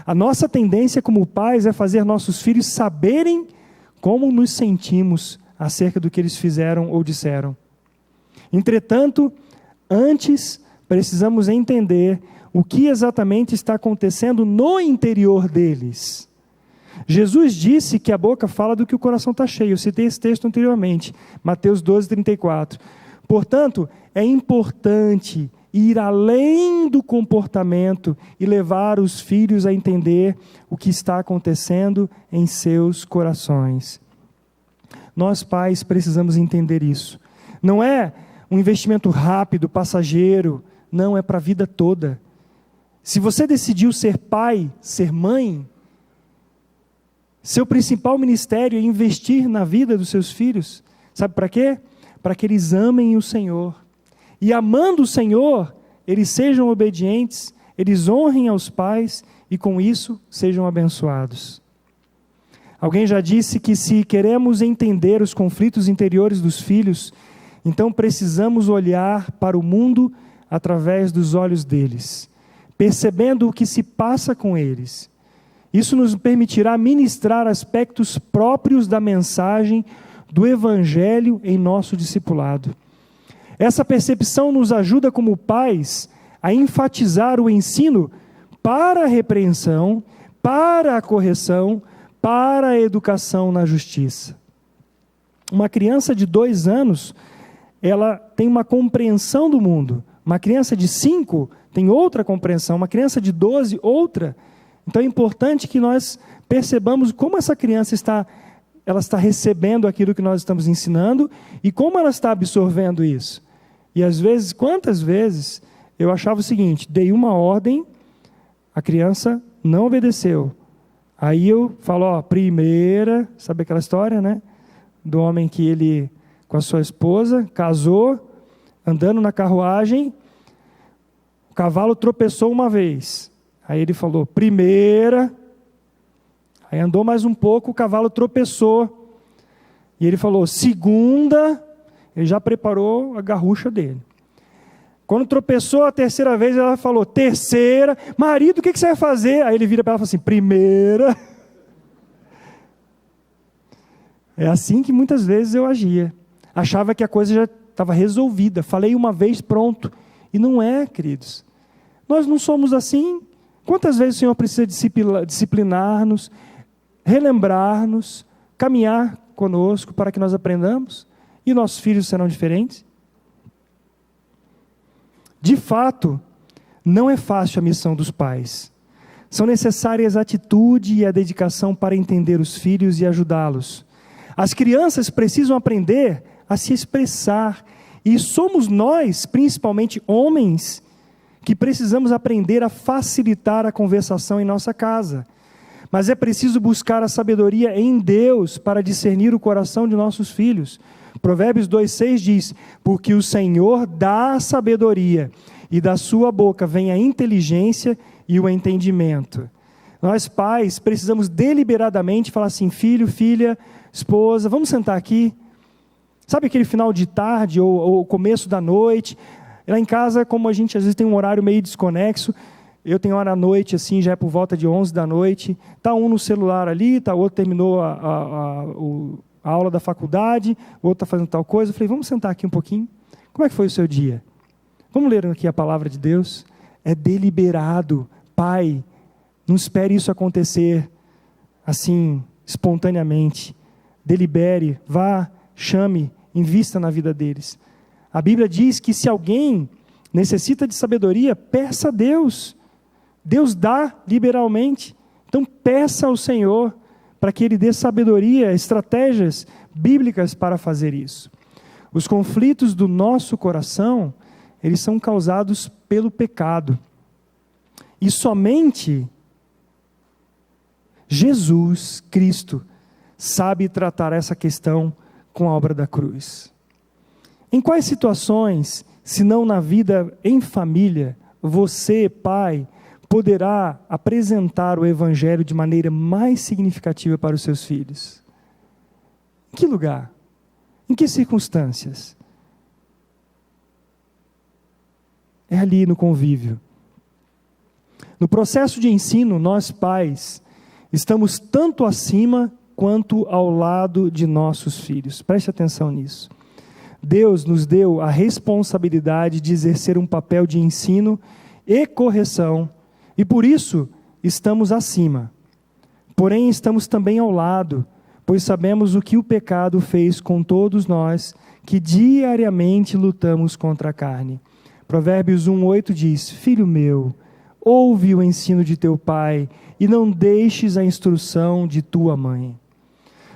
A nossa tendência como pais é fazer nossos filhos saberem como nos sentimos acerca do que eles fizeram ou disseram. Entretanto, antes precisamos entender o que exatamente está acontecendo no interior deles. Jesus disse que a boca fala do que o coração está cheio. Eu citei esse texto anteriormente, Mateus 12:34. Portanto, é importante ir além do comportamento e levar os filhos a entender o que está acontecendo em seus corações. Nós, pais, precisamos entender isso. Não é um investimento rápido, passageiro, não, é para a vida toda. Se você decidiu ser pai, ser mãe, seu principal ministério é investir na vida dos seus filhos. Sabe para quê? Para que eles amem o Senhor. E amando o Senhor, eles sejam obedientes, eles honrem aos pais e com isso sejam abençoados. Alguém já disse que se queremos entender os conflitos interiores dos filhos, então precisamos olhar para o mundo através dos olhos deles, percebendo o que se passa com eles. Isso nos permitirá ministrar aspectos próprios da mensagem do Evangelho em nosso discipulado. Essa percepção nos ajuda como pais a enfatizar o ensino para a repreensão, para a correção, para a educação na justiça. Uma criança de 2 anos, ela tem uma compreensão do mundo. Uma criança de 5 tem outra compreensão. Uma criança de 12, outra. Então é importante que nós percebamos como essa criança está recebendo aquilo que nós estamos ensinando e como ela está absorvendo isso. E às vezes, quantas vezes eu achava o seguinte: dei uma ordem, a criança não obedeceu. Aí eu falo, primeira, sabe aquela história, né? Do homem que ele, com a sua esposa, casou, andando na carruagem, o cavalo tropeçou uma vez. Aí ele falou, primeira, aí andou mais um pouco, o cavalo tropeçou. E ele falou, segunda, ele já preparou a garrucha dele. Quando tropeçou a 3ª vez, ela falou, terceira, marido, o que você vai fazer? Aí ele vira para ela e fala assim, primeira. É assim que muitas vezes eu agia. Achava que a coisa já estava resolvida. Falei uma vez, pronto. E não é, queridos. Nós não somos assim. Quantas vezes o Senhor precisa disciplinar-nos, relembrar-nos, caminhar conosco para que nós aprendamos, e nossos filhos serão diferentes. De fato, não é fácil a missão dos pais. São necessárias a atitude e a dedicação para entender os filhos e ajudá-los. As crianças precisam aprender a se expressar, e somos nós, principalmente homens, que precisamos aprender a facilitar a conversação em nossa casa. Mas é preciso buscar a sabedoria em Deus para discernir o coração de nossos filhos. Provérbios 2,6 diz: porque o Senhor dá a sabedoria, e da sua boca vem a inteligência e o entendimento. Nós pais precisamos deliberadamente falar assim: filho, filha, esposa, vamos sentar aqui. Sabe aquele final de tarde ou começo da noite? Lá em casa, como a gente às vezes tem um horário meio desconexo, eu tenho hora à noite, assim, já é por volta de 11 da noite, está um no celular ali, o outro terminou a aula da faculdade, o outro está fazendo tal coisa. Eu falei: vamos sentar aqui um pouquinho. Como é que foi o seu dia? Vamos ler aqui a palavra de Deus. É deliberado. Pai, não espere isso acontecer assim, espontaneamente. Delibere, vá, chame, invista na vida deles. A Bíblia diz que se alguém necessita de sabedoria, peça a Deus. Deus dá liberalmente. Então peça ao Senhor para que Ele dê sabedoria, estratégias bíblicas para fazer isso. Os conflitos do nosso coração, eles são causados pelo pecado. E somente Jesus Cristo sabe tratar essa questão com a obra da cruz. Em quais situações, se não na vida em família, você, pai, poderá apresentar o Evangelho de maneira mais significativa para os seus filhos? Em que lugar? Em que circunstâncias? É ali no convívio. No processo de ensino, nós pais estamos tanto acima quanto ao lado de nossos filhos. Preste atenção nisso. Deus nos deu a responsabilidade de exercer um papel de ensino e correção, e por isso estamos acima. Porém, estamos também ao lado, pois sabemos o que o pecado fez com todos nós, que diariamente lutamos contra a carne. Provérbios 1,8 diz: filho meu, ouve o ensino de teu pai, e não deixes a instrução de tua mãe.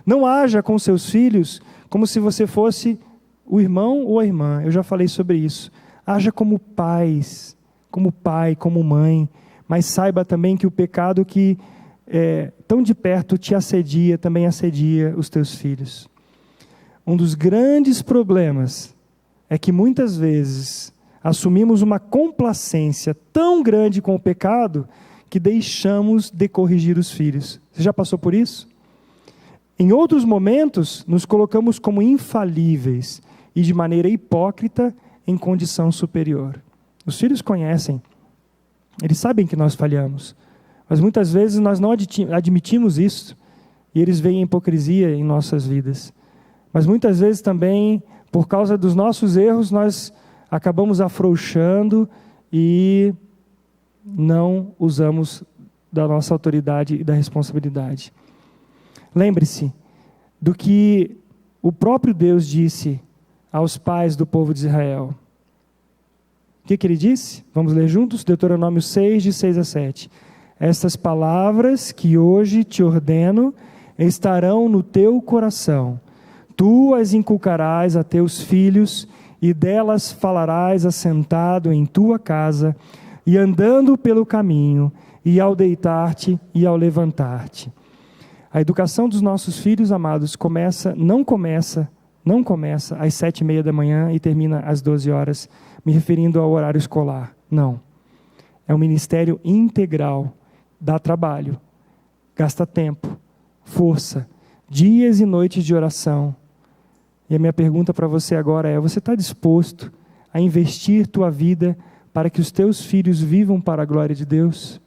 Não haja com seus filhos como se você fosse o irmão ou a irmã. Eu já falei sobre isso. Haja como pais, como pai, como mãe, mas saiba também que o pecado que tão de perto te assedia, também assedia os teus filhos. Um dos grandes problemas é que muitas vezes assumimos uma complacência tão grande com o pecado que deixamos de corrigir os filhos. Você já passou por isso? Em outros momentos, nos colocamos como infalíveis e de maneira hipócrita em condição superior. Os filhos conhecem, eles sabem que nós falhamos, mas muitas vezes nós não admitimos isso e eles veem a hipocrisia em nossas vidas. Mas muitas vezes também, por causa dos nossos erros, nós acabamos afrouxando e não usamos da nossa autoridade e da responsabilidade. Lembre-se do que o próprio Deus disse aos pais do povo de Israel. O que ele disse? Vamos ler juntos? Deuteronômio 6, de 6 a 7. Estas palavras que hoje te ordeno estarão no teu coração. Tu as inculcarás a teus filhos, e delas falarás assentado em tua casa, e andando pelo caminho, e ao deitar-te e ao levantar-te. A educação dos nossos filhos, amados, não começa às 7h30 da manhã e termina às 12 horas, me referindo ao horário escolar. Não. É um ministério integral, dá trabalho, gasta tempo, força, dias e noites de oração. E a minha pergunta para você agora é: você está disposto a investir tua vida para que os teus filhos vivam para a glória de Deus?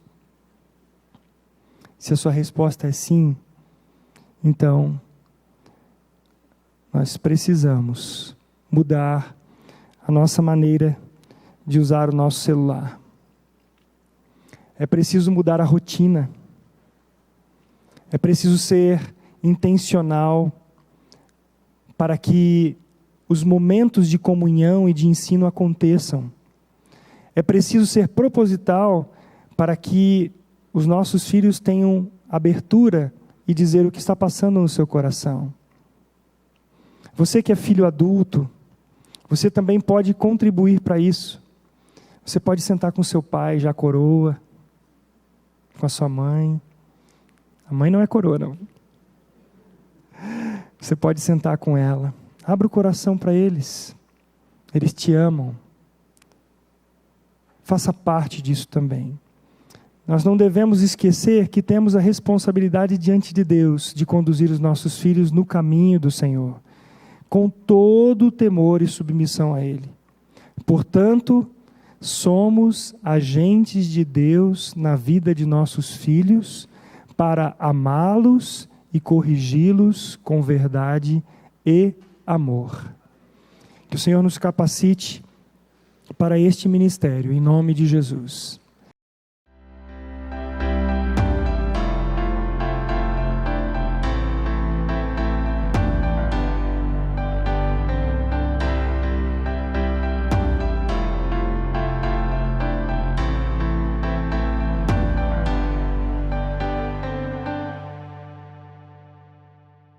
Se a sua resposta é sim, então nós precisamos mudar a nossa maneira de usar o nosso celular. É preciso mudar a rotina. É preciso ser intencional para que os momentos de comunhão e de ensino aconteçam. É preciso ser proposital para que os nossos filhos tenham abertura e dizer o que está passando no seu coração. Você que é filho adulto, você também pode contribuir para isso. Você pode sentar com seu pai, já coroa, com a sua mãe. A mãe não é coroa, não. Você pode sentar com ela. Abra o coração para eles. Eles te amam. Faça parte disso também. Nós não devemos esquecer que temos a responsabilidade diante de Deus de conduzir os nossos filhos no caminho do Senhor, com todo o temor e submissão a Ele. Portanto, somos agentes de Deus na vida de nossos filhos para amá-los e corrigi-los com verdade e amor. Que o Senhor nos capacite para este ministério, em nome de Jesus.